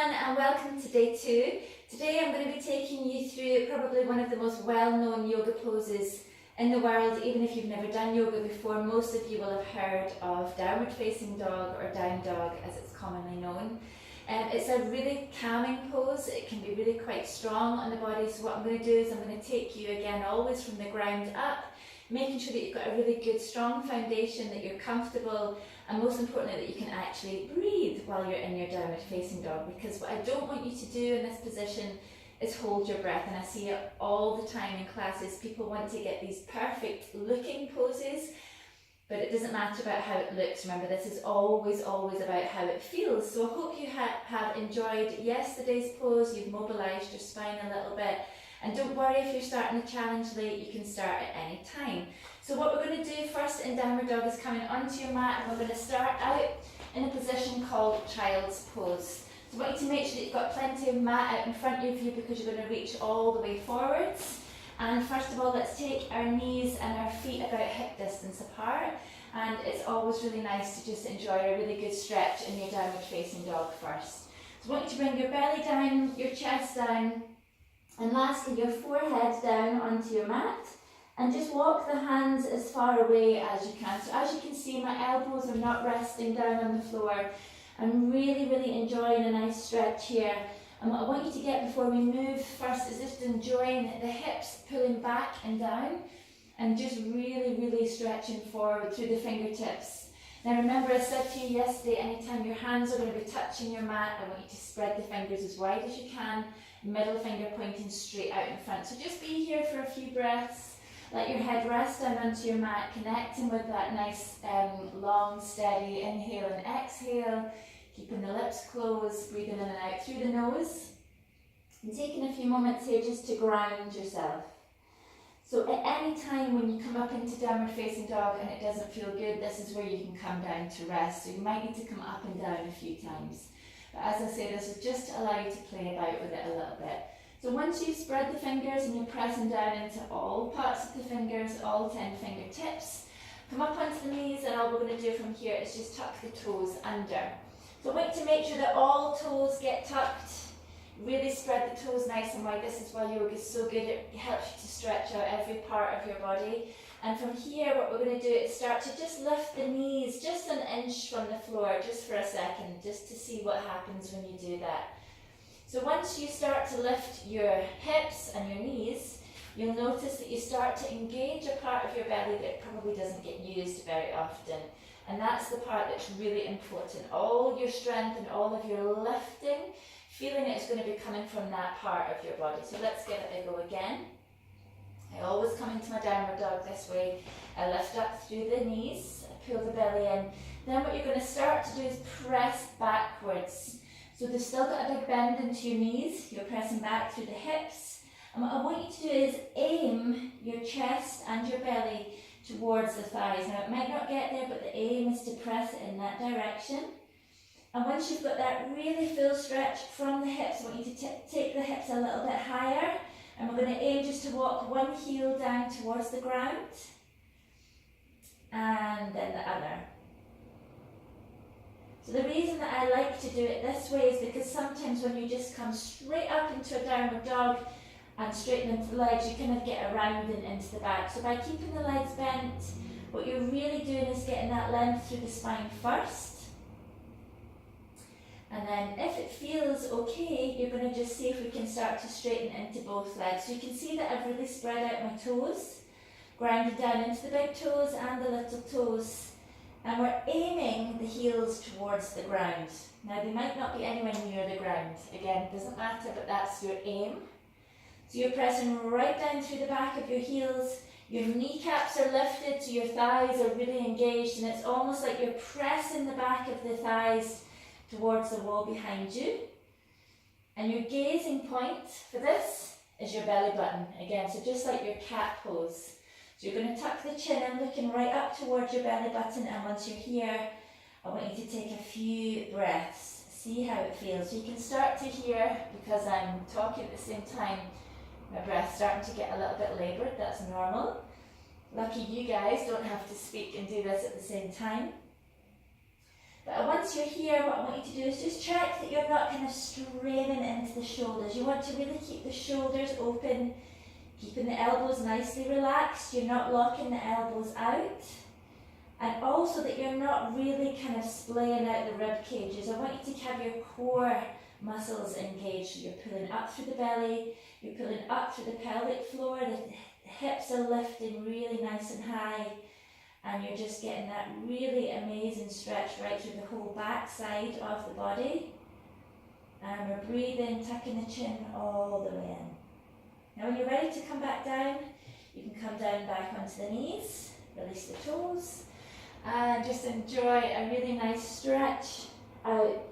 everyone and welcome to day 2. Today I'm going to be taking you through probably one of the most well-known yoga poses in the world. Even if you've never done yoga before, most of you will have heard of downward facing dog or down dog as it's commonly known. It's a really calming pose. It can be really quite strong on the body, so what I'm going to do is I'm going to take you again always from the ground up, making sure that you've got a really good strong foundation, that you're comfortable, and most importantly that you can actually breathe while you're in your downward facing dog, because what I don't want you to do in this position is hold your breath. And I see it all the time in classes. People want to get these perfect looking poses, but it doesn't matter about how it looks. Remember, this is always about how it feels. So I hope you have enjoyed yesterday's pose, you've mobilised your spine a little bit. And don't worry if you're starting the challenge late, you can start at any time. So what we're going to do first in downward dog is coming onto your mat, and we're going to start out in a position called child's pose. So I want you to make sure that you've got plenty of mat out in front of you, because you're going to reach all the way forwards. And first of all, let's take our knees and our feet about hip distance apart. And it's always really nice to just enjoy a really good stretch in your downward facing dog first. So I want you to bring your belly down, your chest down, and lastly your forehead down onto your mat. And just walk the hands as far away as you can. So as you can see, my elbows are not resting down on the floor. I'm really enjoying a nice stretch here. And what I want you to get before we move first is just enjoying the hips pulling back and down, and just really stretching forward through the fingertips. Now remember, I said to you yesterday, anytime your hands are going to be touching your mat, I want you to spread the fingers as wide as you can, middle finger pointing straight out in front. So just be here for a few breaths. Let your head rest down onto your mat, connecting with that nice long steady inhale and exhale. Keeping the lips closed, breathing in and out through the nose, and taking a few moments here just to ground yourself. So at any time when you come up into downward facing dog and it doesn't feel good, this is where you can come down to rest. So you might need to come up and down a few times. But as I say, this is just to allow you to play about with it a little bit. So once you've spread the fingers and you're pressing down into all parts of the fingers, all 10 fingertips, come up onto the knees, and all we're going to do from here is just tuck the toes under. So I want you to make sure that all toes get tucked. Really spread the toes nice and wide. This is why yoga is so good. It helps you to stretch out every part of your body. And from here, what we're going to do is start to just lift the knees just an inch from the floor, just for a second, just to see what happens when you do that. So once you start to lift your hips and your knees, you'll notice that you start to engage a part of your belly that probably doesn't get used very often. And that's the part that's really important. All your strength and all of your lifting, feeling it is going to be coming from that part of your body. So let's give it a go again. I always come into my downward dog this way. I lift up through the knees, I pull the belly in. Then what you're going to start to do is press backwards. So they've still got a big bend into your knees. You're pressing back through the hips. And what I want you to do is aim your chest and your belly towards the thighs. Now it might not get there, but the aim is to press it in that direction. And once you've got that really full stretch from the hips, I want you to take the hips a little bit higher, and we're going to aim just to walk one heel down towards the ground, and then the other. So the reason that I like to do it this way is because sometimes when you just come straight up into a downward dog and straighten into the legs, you kind of get around and into the back. So by keeping the legs bent, what you're really doing is getting that length through the spine first. And then if it feels okay, you're going to just see if we can start to straighten into both legs. So you can see that I've really spread out my toes, grounded down into the big toes and the little toes. And we're aiming the heels towards the ground. Now they might not be anywhere near the ground. Again, it doesn't matter, but that's your aim. So you're pressing right down through the back of your heels. Your kneecaps are lifted, so your thighs are really engaged, and it's almost like you're pressing the back of the thighs towards the wall behind you. And your gazing point for this is your belly button. Again, so just like your cat pose. So you're going to tuck the chin in, looking right up towards your belly button, and once you're here, I want you to take a few breaths. See how it feels. So you can start to hear, because I'm talking at the same time, my breath's starting to get a little bit laboured. That's normal. Lucky you guys don't have to speak and do this at the same time. But once you're here, what I want you to do is just check that you're not kind of straining into the shoulders. You want to really keep the shoulders open, keeping the elbows nicely relaxed. You're not locking the elbows out. And also that you're not really kind of splaying out the rib cages. I want you to have your core muscles engaged. So you're pulling up through the belly, you're pulling up through the pelvic floor, the hips are lifting really nice and high, and you're just getting that really amazing stretch right through the whole back side of the body. And we're breathing, tucking the chin all the way in. Now when you're ready to come back down, you can come down back onto the knees, release the toes, and just enjoy a really nice stretch out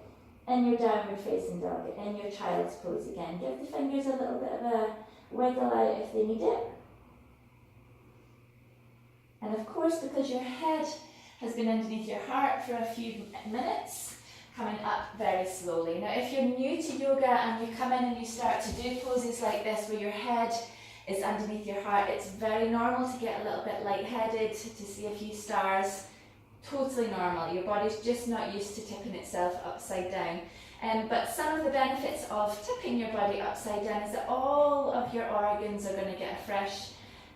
in your downward facing dog, in your child's pose again. Give the fingers a little bit of a wiggle out if they need it. And of course, because your head has been underneath your heart for a few minutes, coming up very slowly. Now if you're new to yoga and you come in and you start to do poses like this where your head is underneath your heart, it's very normal to get a little bit lightheaded, to see a few stars. Totally normal. Your body's just not used to tipping itself upside down. But some of the benefits of tipping your body upside down is that all of your organs are going to get a fresh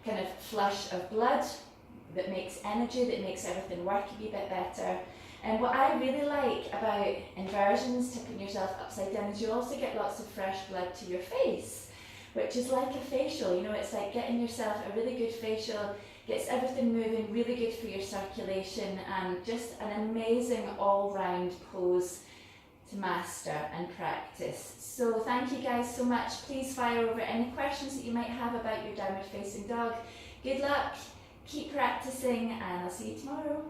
kind of flush of blood that makes energy, that makes everything work a wee bit better. And what I really like about inversions, tipping yourself upside down, is you also get lots of fresh blood to your face, which is like a facial. You know, it's like getting yourself a really good facial, gets everything moving, really good for your circulation, and just an amazing all-round pose to master and practice. So thank you guys so much. Please fire over any questions that you might have about your downward facing dog. Good luck, keep practicing, and I'll see you tomorrow.